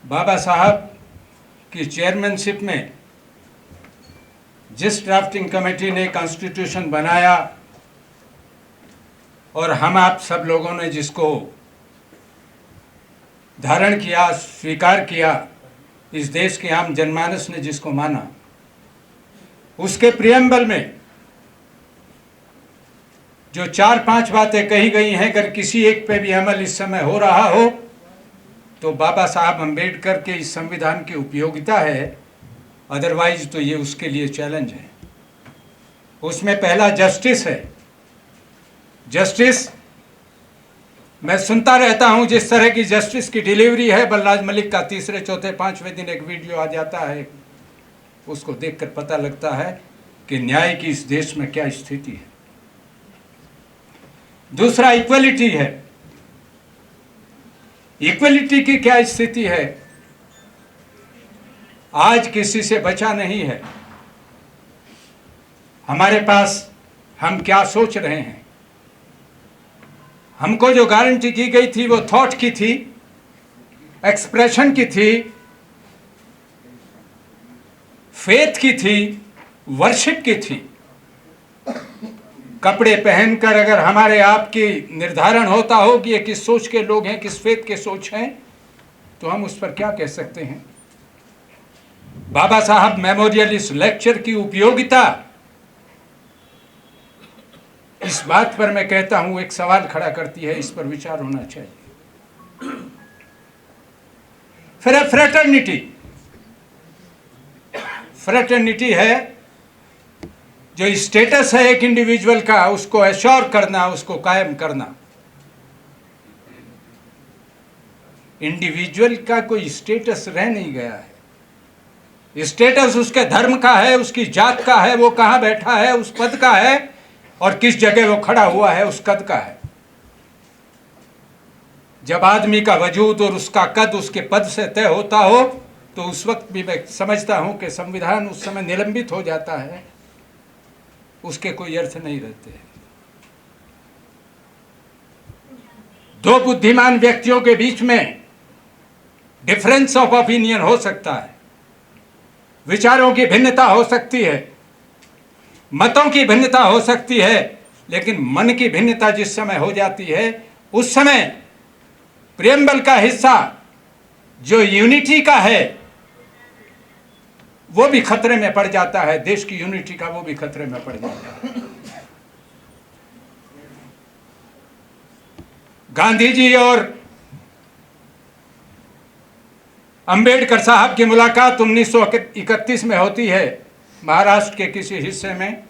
बाबा साहब की चेयरमैनशिप में जिस ड्राफ्टिंग कमेटी ने कॉन्स्टिट्यूशन बनाया और हम आप सब लोगों ने जिसको धारण किया, स्वीकार किया, इस देश के आम जनमानस ने जिसको माना, उसके प्रियम्बल में जो 4-5 बातें कही गई हैं, अगर किसी एक पे भी अमल इस समय हो रहा हो तो बाबा साहब अम्बेडकर के इस संविधान की उपयोगिता है, अदरवाइज तो ये उसके लिए चैलेंज है। उसमें पहला जस्टिस है। जस्टिस मैं सुनता रहता हूं, जिस तरह की जस्टिस की डिलीवरी है, बलराज मलिक का तीसरे चौथे पांचवें दिन एक वीडियो आ जाता है, उसको देखकर पता लगता है कि न्याय की इस देश में क्या स्थिति है। दूसरा इक्वलिटी है। इक्वलिटी की क्या स्थिति है? आज किसी से बचा नहीं है। हमारे पास हम क्या सोच रहे हैं? हमको जो गारंटी की गई थी वो थॉट की थी, एक्सप्रेशन की थी, फेथ की थी, वर्शिप की थी। कपड़े पहनकर अगर हमारे आप की निर्धारण होता हो कि ये किस सोच के लोग हैं, किस फेथ के सोच हैं, तो हम उस पर क्या कह सकते हैं? बाबा साहब मेमोरियल इस लेक्चर की उपयोगिता इस बात पर मैं कहता हूं, एक सवाल खड़ा करती है, इस पर विचार होना चाहिए। फिर फ्रेटर्निटी। फ्रेटर्निटी है जो स्टेटस है एक इंडिविजुअल का, उसको एश्योर करना, उसको कायम करना। इंडिविजुअल का कोई स्टेटस रह नहीं गया है। स्टेटस उसके धर्म का है, उसकी जात का है, वो कहां बैठा है उस पद का है, और किस जगह वो खड़ा हुआ है उस कद का है। जब आदमी का वजूद और उसका कद उसके पद से तय होता हो तो उस वक्त भी मैं समझता हूं कि संविधान उस समय निलंबित हो जाता है, उसके कोई अर्थ नहीं रहते। दो बुद्धिमान व्यक्तियों के बीच में डिफरेंस ऑफ ओपिनियन हो सकता है, विचारों की भिन्नता हो सकती है, मतों की भिन्नता हो सकती है, लेकिन मन की भिन्नता जिस समय हो जाती है, उस समय प्रियम्बल का हिस्सा जो यूनिटी का है वो भी खतरे में पड़ जाता है। देश की यूनिटी का वो भी खतरे में पड़ जाता है। गांधी जी और अंबेडकर साहब की मुलाकात 1931 में होती है, महाराष्ट्र के किसी हिस्से में।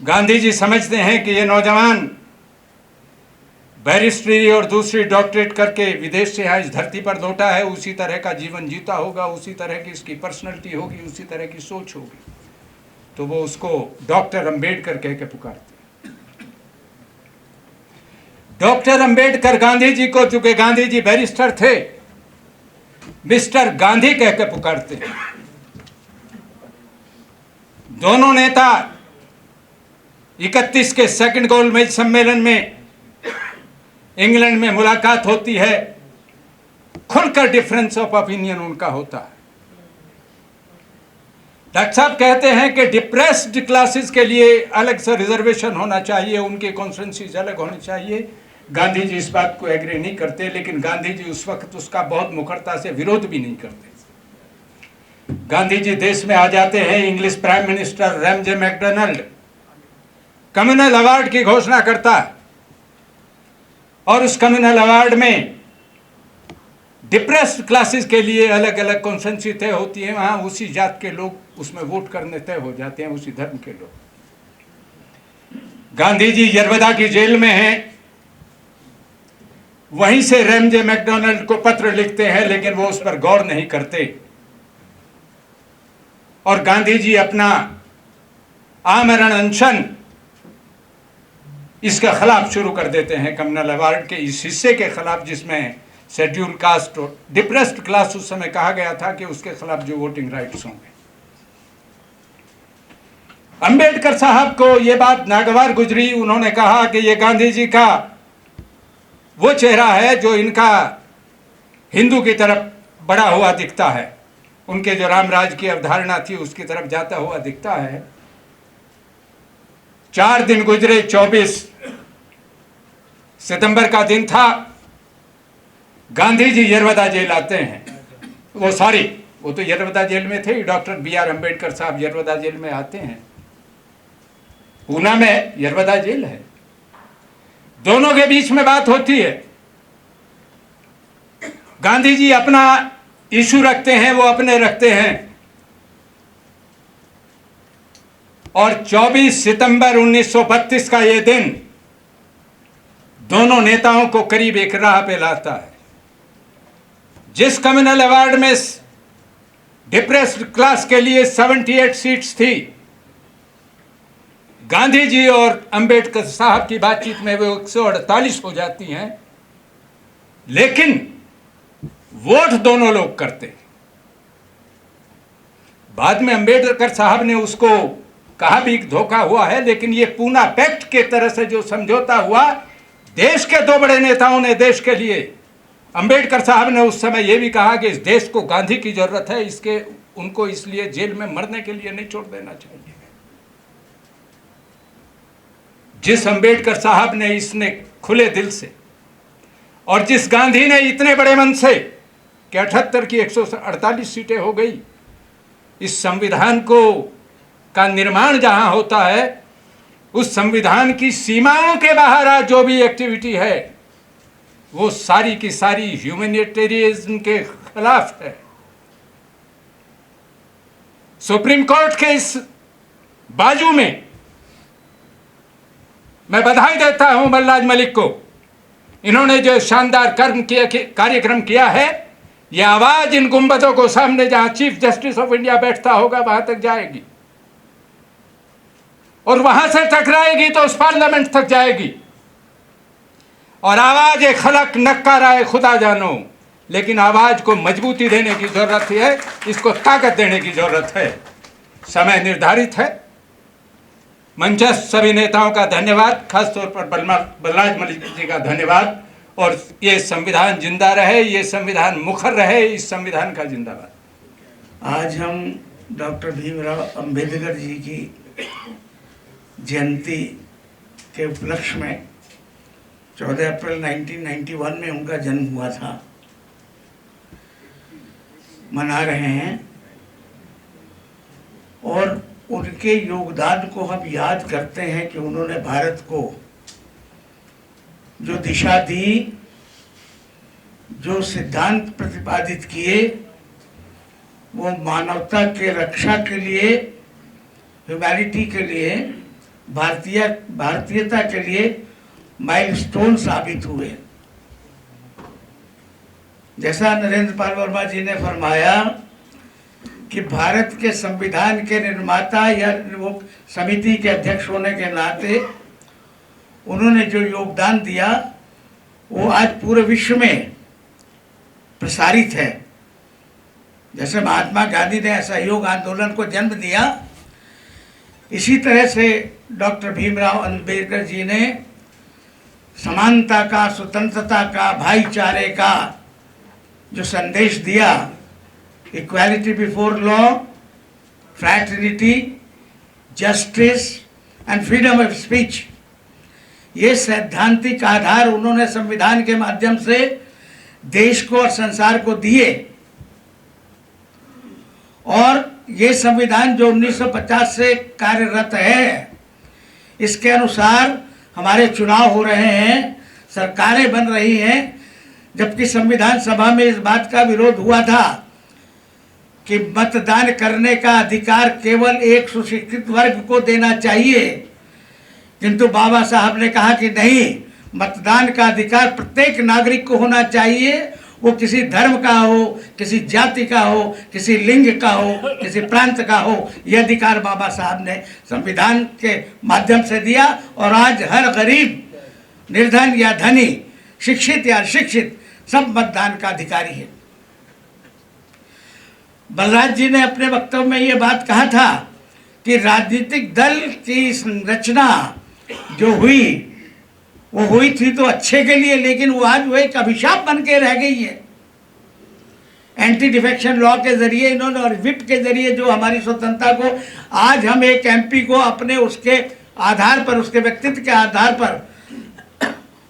गांधी जी समझते हैं कि ये नौजवान बैरिस्ट्री और दूसरी डॉक्टरेट करके विदेश से यहाँ इस धरती पर लौटा है, उसी तरह का जीवन जीता होगा, उसी तरह की इसकी पर्सनैलिटी होगी, उसी तरह की सोच होगी, तो वो उसको डॉक्टर अंबेडकर कह के पुकारते। डॉक्टर अंबेडकर गांधी जी को, चूंकि गांधी जी बैरिस्टर थे, मिस्टर गांधी कह के पुकारते। दोनों नेता 31 के सेकंड गोलमेज सम्मेलन में इंग्लैंड में मुलाकात होती है, खुलकर डिफरेंस ऑफ ओपिनियन उनका होता है। डॉक्टर साहब कहते हैं कि डिप्रेस्ड क्लासेस के लिए अलग से रिजर्वेशन होना चाहिए, उनके कॉन्स्टिट्यूएंसीज अलग होने चाहिए। गांधी जी इस बात को एग्री नहीं करते, लेकिन गांधी जी उस वक्त उसका बहुत मुखरता से विरोध भी नहीं करते। गांधी जी देश में आ जाते हैं, English prime minister Ramsay MacDonald communal award की घोषणा करता है, और उस कम्युनल अवार्ड में डिप्रेस्ड क्लासेस के लिए अलग अलग कॉन्स्टिट्यूएंसी तय होती है। वहां उसी जात के लोग उसमें वोट करने तय हो जाते हैं, उसी धर्म के लोग। गांधी जी यरवदा की जेल में हैं, वहीं से रैमजे मैकडोनाल्ड को पत्र लिखते हैं, लेकिन वो उस पर गौर नहीं करते, और गांधी जी अपना आमरण अनशन इसके खिलाफ शुरू कर देते हैं, कम्युनल अवार्ड के इस हिस्से के खिलाफ जिसमें शेड्यूल कास्ट और डिप्रेस्ड क्लास उस समय कहा गया था कि उसके खिलाफ जो वोटिंग राइट्स होंगे। अंबेडकर साहब को यह बात नागवार गुजरी। उन्होंने कहा कि ये गांधी जी का वो चेहरा है जो इनका हिंदू की तरफ बढ़ा हुआ दिखता है, उनके जो रामराज की अवधारणा थी उसकी तरफ जाता हुआ दिखता है। 4 दिन गुजरे, 24 सितंबर का दिन था, गांधी जी यरवदा जेल आते हैं। वो तो यरवदा जेल में थे, डॉक्टर B.R. अम्बेडकर साहब यरवदा जेल में आते हैं। पूना में यरवदा जेल है। दोनों के बीच में बात होती है। गांधी जी अपना इशू रखते हैं, वो अपने रखते हैं, और 24 सितंबर 1932 का ये दिन दोनों नेताओं को करीब एक राह पे लाता है। जिस कम्युनल अवार्ड में डिप्रेस्ड क्लास के लिए 78 सीट्स थी, गांधी जी और अंबेडकर साहब की बातचीत में वो 148 हो जाती हैं, लेकिन वोट दोनों लोग करते। बाद में अंबेडकर साहब ने उसको कहा भी धोखा हुआ है, लेकिन ये पूना पैक्ट के तरह से जो समझौता हुआ, देश के 2 बड़े नेताओं ने देश के लिए, अंबेडकर साहब ने उस समय यह भी कहा कि इस देश को गांधी की जरूरत है, उनको इसलिए जेल में मरने के लिए नहीं छोड़ देना चाहिए। जिस अंबेडकर साहब ने इसने खुले दिल से, और जिस गांधी ने इतने बड़े मन से कि 78 की 148 सीटें हो गई, इस संविधान का निर्माण जहां होता है, उस संविधान की सीमाओं के बाहर आज जो भी एक्टिविटी है, वो सारी की सारी ह्यूमैनिटेरियनिज्म के खिलाफ है। सुप्रीम कोर्ट के इस बाजू में मैं बधाई देता हूं बलराज मलिक को। इन्होंने जो शानदार कार्यक्रम किया है, यह आवाज इन गुंबदों को सामने जहां चीफ जस्टिस ऑफ इंडिया बैठता होगा वहां तक जाएगी, और वहां से टकराएगी तो उस पार्लियामेंट तक जाएगी। और आवाज एक खलक नक्कारा है खुदा जानो, लेकिन आवाज को मजबूती देने की जरूरत है, इसको ताकत देने की जरूरत है। समय निर्धारित है। मंचस्थ सभी नेताओं का धन्यवाद, खासतौर पर बलराज मलिक जी का धन्यवाद। और ये संविधान जिंदा रहे, ये संविधान मुखर रहे, इस संविधान का जिंदाबाद। आज हम डॉक्टर भीमराव अंबेडकर जी की जयंती के उपलक्ष्य में 14 अप्रैल 1991 में उनका जन्म हुआ था, मना रहे हैं। और उनके योगदान को हम याद करते हैं कि उन्होंने भारत को जो दिशा दी, जो सिद्धांत प्रतिपादित किए, वो मानवता के रक्षा के लिए, ह्यूमैनिटी के लिए, भारतीयता के लिए माइलस्टोन साबित हुए। जैसा नरेंद्र पाल वर्मा जी ने फरमाया कि भारत के संविधान के निर्माता या वो समिति के अध्यक्ष होने के नाते उन्होंने जो योगदान दिया, वो आज पूरे विश्व में प्रसारित है। जैसे महात्मा गांधी ने असहयोग आंदोलन को जन्म दिया, इसी तरह से डॉक्टर भीमराव अंबेडकर जी ने समानता का, स्वतंत्रता का, भाईचारे का जो संदेश दिया, equality before law, fraternity, justice and freedom of speech, ये सैद्धांतिक आधार उन्होंने संविधान के माध्यम से देश को और संसार को दिए। और ये संविधान जो 1950 से कार्यरत है, इसके अनुसार हमारे चुनाव हो रहे हैं, सरकारें बन रही हैं, जबकि संविधान सभा में इस बात का विरोध हुआ था कि मतदान करने का अधिकार केवल एक सुशिक्षित वर्ग को देना चाहिए, किंतु बाबा साहब ने कहा कि नहीं, मतदान का अधिकार प्रत्येक नागरिक को होना चाहिए, वो किसी धर्म का हो, किसी जाति का हो, किसी लिंग का हो, किसी प्रांत का हो, यह अधिकार बाबा साहब ने संविधान के माध्यम से दिया। और आज हर गरीब, निर्धन या धनी, शिक्षित या अशिक्षित, सब मतदान का अधिकारी है। बलराज जी ने अपने वक्तव्य में ये बात कहा था कि राजनीतिक दल की संरचना जो हुई, वो हुई थी तो अच्छे के लिए, लेकिन वो आज वो एक अभिशाप बन के रह गई है। एंटी डिफेक्शन लॉ के जरिए इन्होंने और विप के जरिए जो हमारी स्वतंत्रता को, आज हम एक एमपी को अपने उसके आधार पर, उसके व्यक्तित्व के आधार पर,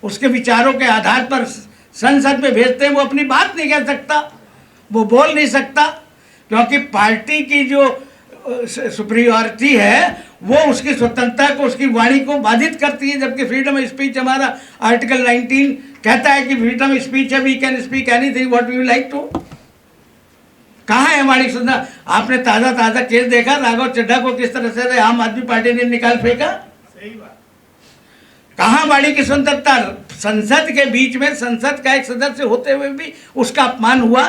उसके विचारों के आधार पर संसद में भेजते हैं, वो अपनी बात नहीं कह सकता, वो बोल नहीं सकता, क्योंकि पार्टी की जो सुप्रीरियॉरिटी है वो उसकी स्वतंत्रता को, उसकी वाणी को बाधित करती है। जबकि फ्रीडम ऑफ स्पीच हमारा आर्टिकल 19 कहता है कि फ्रीडम ऑफ स्पीच है, we can speak anything what we like to. कहाँ है हमारी स्वतंत्रता? आपने ताज़ा केस देखा राघव चड्ढा को किस तरह से आम आदमी पार्टी ने निकाल फेंका? सही बात। कहाँ वाणी की स्वतंत्रता? संसद के बीच में संसद का एक सदस्य होते हुए भी उसका अपमान हुआ।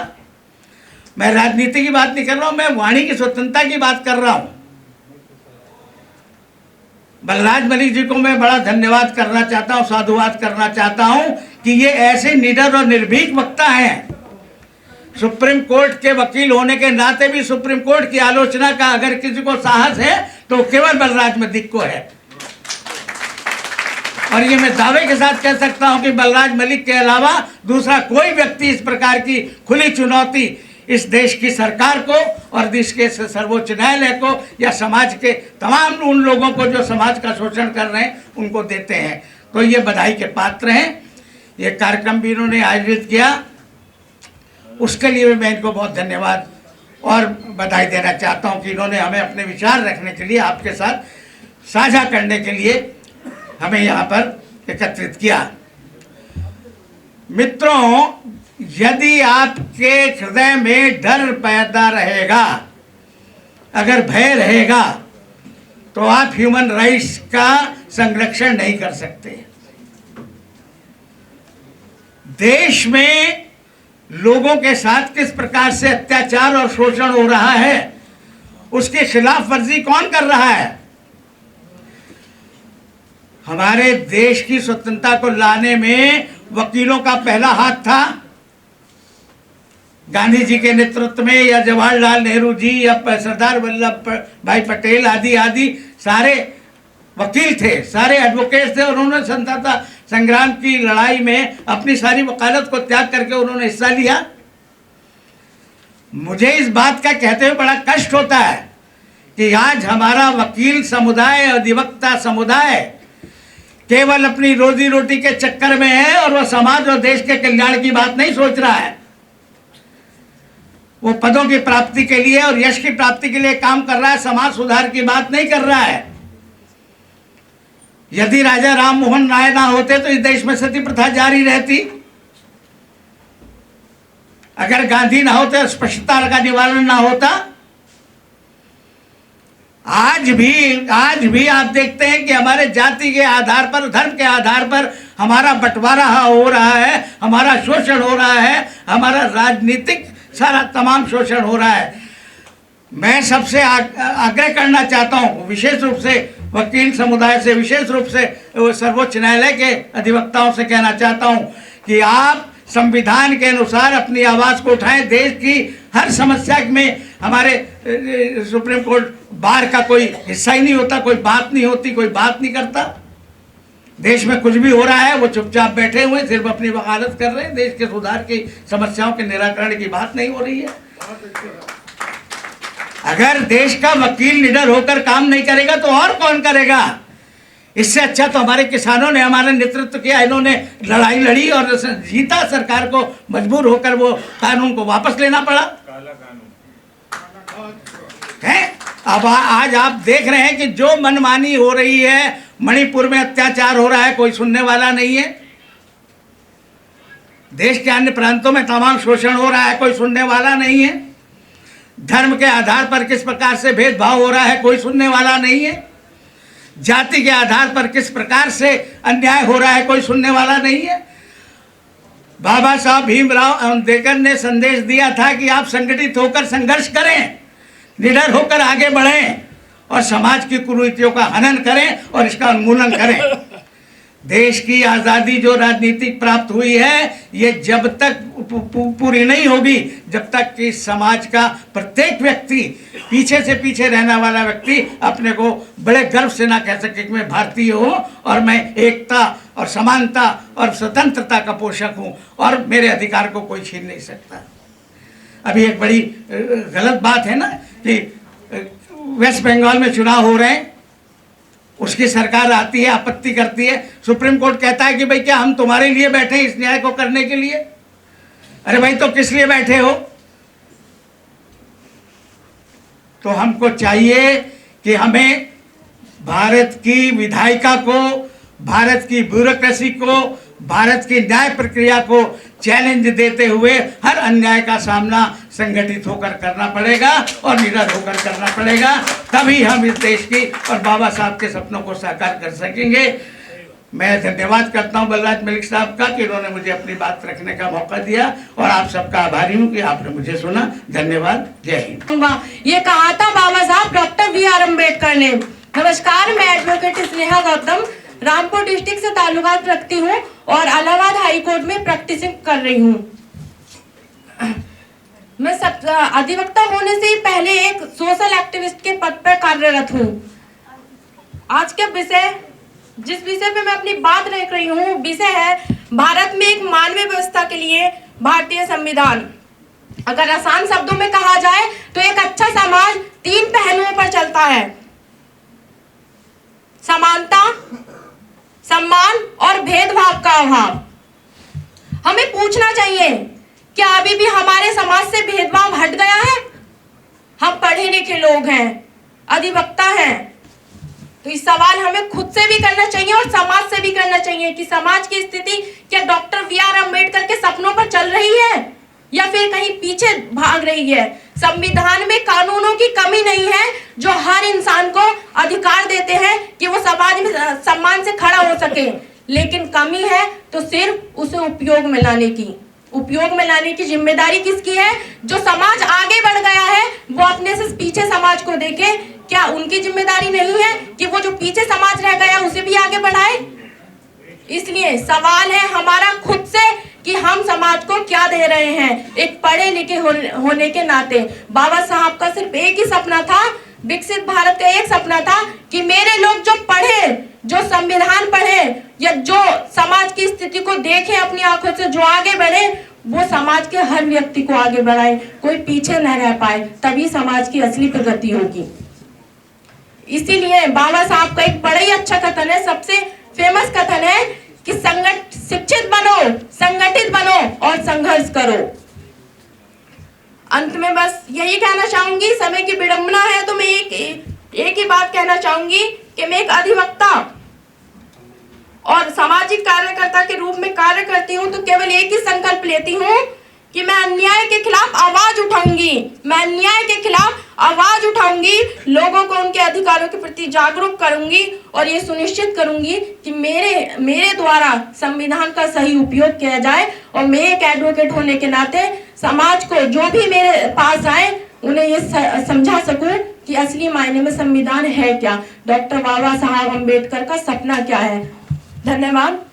मैं राजनीति की बात नहीं कर रहा हूं, मैं वाणी की स्वतंत्रता की बात कर रहा हूं। बलराज मलिक जी को मैं बड़ा धन्यवाद करना चाहता हूं, साधुवाद करना चाहता हूं कि ये ऐसे निडर और निर्भीक वक्ता हैं। सुप्रीम कोर्ट के वकील होने के नाते भी सुप्रीम कोर्ट की आलोचना का अगर किसी को साहस है तो केवल बलराज मलिक को है। और ये मैं दावे के साथ कह सकता हूं कि बलराज मलिक के अलावा दूसरा कोई व्यक्ति इस प्रकार की खुली चुनौती इस देश की सरकार को और देश के सर्वोच्च न्यायालय को या समाज के तमाम उन लोगों को जो समाज का शोषण कर रहे हैं उनको देते हैं। तो ये बधाई के पात्र हैं। ये कार्यक्रम भी इन्होंने आयोजित किया, उसके लिए मैं इनको बहुत धन्यवाद और बधाई देना चाहता हूं कि इन्होंने हमें अपने विचार रखने के लिए, आपके साथ साझा करने के लिए हमें यहाँ पर एकत्रित किया। मित्रों, यदि आपके हृदय में डर पैदा रहेगा, अगर भय रहेगा, तो आप ह्यूमन राइट्स का संरक्षण नहीं कर सकते। देश में लोगों के साथ किस प्रकार से अत्याचार और शोषण हो रहा है, उसकी खिलाफ वर्जी कौन कर रहा है? हमारे देश की स्वतंत्रता को लाने में वकीलों का पहला हाथ था। गांधी जी के नेतृत्व में या जवाहरलाल नेहरू जी या सरदार वल्लभ भाई पटेल आदि आदि सारे वकील थे, सारे एडवोकेट थे, और उन्होंने स्वतंत्रता संग्राम की लड़ाई में अपनी सारी वकालत को त्याग करके उन्होंने हिस्सा लिया। मुझे इस बात का कहते हुए बड़ा कष्ट होता है कि आज हमारा वकील समुदाय, अधिवक्ता समुदाय केवल अपनी रोजी रोटी के चक्कर में है और वह समाज और देश के कल्याण की बात नहीं सोच रहा है। वो पदों की प्राप्ति के लिए और यश की प्राप्ति के लिए काम कर रहा है, समाज सुधार की बात नहीं कर रहा है। यदि राजा राम मोहन राय ना होते तो इस देश में सती प्रथा जारी रहती। अगर गांधी ना होते, अस्पृश्यता का निवारण ना होता। आज भी आप देखते हैं कि हमारे जाति के आधार पर, धर्म के आधार पर हमारा बंटवारा हो रहा है, हमारा शोषण हो रहा है, हमारा राजनीतिक सारा तमाम शोषण हो रहा है। मैं सबसे आग्रह करना चाहता हूँ, विशेष रूप से वकील समुदाय से, विशेष रूप से सर्वोच्च न्यायालय के अधिवक्ताओं से कहना चाहता हूँ कि आप संविधान के अनुसार अपनी आवाज़ को उठाएं। देश की हर समस्या में हमारे सुप्रीम कोर्ट बार का कोई हिस्सा ही नहीं होता, कोई बात नहीं होती, कोई बात नहीं करता। देश में कुछ भी हो रहा है वो चुपचाप बैठे हुए सिर्फ अपनी वकालत कर रहे हैं। देश के सुधार की समस्याओं के निराकरण की बात नहीं हो रही है। अगर देश का वकील निडर होकर काम नहीं करेगा तो और कौन करेगा? इससे अच्छा तो हमारे किसानों ने हमारा नेतृत्व किया, इन्होंने लड़ाई लड़ी और जीता, सरकार को मजबूर होकर वो कानून को वापस लेना पड़ा। काला कानून है। अब आज आप देख रहे हैं कि जो मनमानी हो रही है, मणिपुर में अत्याचार हो रहा है, कोई सुनने वाला नहीं है। देश के अन्य प्रांतों में तमाम शोषण हो रहा है, कोई सुनने वाला नहीं है। धर्म के आधार पर किस प्रकार से भेदभाव हो रहा है, कोई सुनने वाला नहीं है। जाति के आधार पर किस प्रकार से अन्याय हो रहा है, कोई सुनने वाला नहीं है। बाबा साहब भीमराव अम्बेडकर ने संदेश दिया था कि आप संगठित होकर संघर्ष करें, निडर होकर आगे बढ़ें और समाज की कुरीतियों का हनन करें और इसका उन्मूलन करें। देश की आज़ादी जो राजनीतिक प्राप्त हुई है, ये जब तक पूरी नहीं होगी जब तक कि समाज का प्रत्येक व्यक्ति, पीछे से पीछे रहने वाला व्यक्ति अपने को बड़े गर्व से ना कह सके कि मैं भारतीय हूँ और मैं एकता और समानता और स्वतंत्रता का पोषक हूँ और मेरे अधिकार को कोई छीन नहीं सकता। अभी एक बड़ी गलत बात है ना कि वेस्ट बंगाल में चुनाव हो रहे हैं, उसकी सरकार आती है, आपत्ति करती है, सुप्रीम कोर्ट कहता है कि भाई क्या हम तुम्हारे लिए बैठे हैं इस न्याय को करने के लिए? अरे भाई तो किस लिए बैठे हो? तो हमको चाहिए कि हमें भारत की विधायिका को, भारत की ब्यूरोक्रेसी को, भारत की न्याय प्रक्रिया को चैलेंज देते हुए हर अन्याय का सामना संगठित होकर करना पड़ेगा और निडर होकर करना पड़ेगा। तभी हम इस देश की और बाबा साहब के सपनों को साकार कर सकेंगे। मैं धन्यवाद करता हूं बलराज मलिक साहब का कि उन्होंने मुझे अपनी बात रखने का मौका दिया, और आप सबका आभारी हूं कि आपने मुझे सुना। धन्यवाद। जय हिंद। ये कहा था बाबा साहब डॉक्टर BR अम्बेडकर ने। नमस्कार, मैं एडवोकेट स्नेहा गौतम रामपुर डिस्ट्रिक्ट से ताल्लुकात रखती हूँ और इलाहाबाद हाई कोर्ट में प्रैक्टिसिंग कर रही हूँ। मैं अधिवक्ता होने से पहले एक सोशल एक्टिविस्ट के पद पर कार्यरत हूँ। आज के विषय, जिस विषय पे मैं अपनी बात रख रही हूँ, विषय है भारत में एक मानवीय व्यवस्था के लिए भारतीय संविधान। अगर आसान शब्दों में कहा जाए तो एक अच्छा समाज 3 पहलुओं पर चलता है: समानता, सम्मान और भेदभाव का अभाव। हमें पूछना चाहिए, क्या अभी भी हमारे समाज से भेदभाव हट गया है? हम पढ़े लिखे लोग हैं, अधिवक्ता हैं, तो इस सवाल हमें खुद से भी करना चाहिए और समाज से भी करना चाहिए कि समाज की स्थिति क्या डॉक्टर BR अम्बेडकर के सपनों पर चल रही है या फिर कहीं पीछे भाग रही है? संविधान में कानूनों की कमी नहीं है जो हर इंसान को अधिकार देते हैं कि वो समाज में सम्मान से खड़ा हो सके, लेकिन कमी है तो सिर्फ उसे उपयोग में लाने की। उपयोग में लाने की जिम्मेदारी किसकी है? जो समाज आगे बढ़ गया है वो अपने से पीछे समाज को देखे। क्या उनकी जिम्मेदारी नहीं है कि वो जो पीछे समाज रह गया उसे भी आगे बढ़ाए? इसलिए सवाल है हमारा खुद से कि हम समाज को क्या दे रहे हैं। एक पढ़े लिखे होने के नाते बाबा साहब का सिर्फ एक ही सपना था, विकसित भारत का एक सपना था कि मेरे लोग जो पढ़े, जो संविधान पढ़े या जो समाज की स्थिति को देखें अपनी आंखों से, जो आगे बढ़े, वो समाज के हर व्यक्ति को आगे बढ़ाए, कोई पीछे न रह पाए, तभी समाज की असली प्रगति होगी। इसीलिए बाबा साहब का एक बड़ा ही अच्छा कथन है, सबसे फेमस कथन है कि शिक्षित बनो, संगठित बनो और संघर्ष करो। अंत में बस यही कहना चाहूंगी, समय की विडंबना है तो मैं एक ही बात कहना चाहूंगी कि मैं एक अधिवक्ता और सामाजिक कार्यकर्ता के रूप में कार्य करती हूं, तो केवल एक ही संकल्प लेती हूं कि मैं अन्याय के खिलाफ आवाज उठाऊंगी। मैं अन्याय के खिलाफ आवाज उठाऊंगी, लोगों को उनके अधिकारों के प्रति जागरूक करूंगी और ये सुनिश्चित करूंगी कि मेरे द्वारा संविधान का सही उपयोग किया जाए। और मैं एक एडवोकेट होने के नाते समाज को जो भी मेरे पास आए उन्हें ये समझा सकूं कि असली मायने में संविधान है क्या, डॉक्टर बाबा साहब अम्बेडकर का सपना क्या है। धन्यवाद।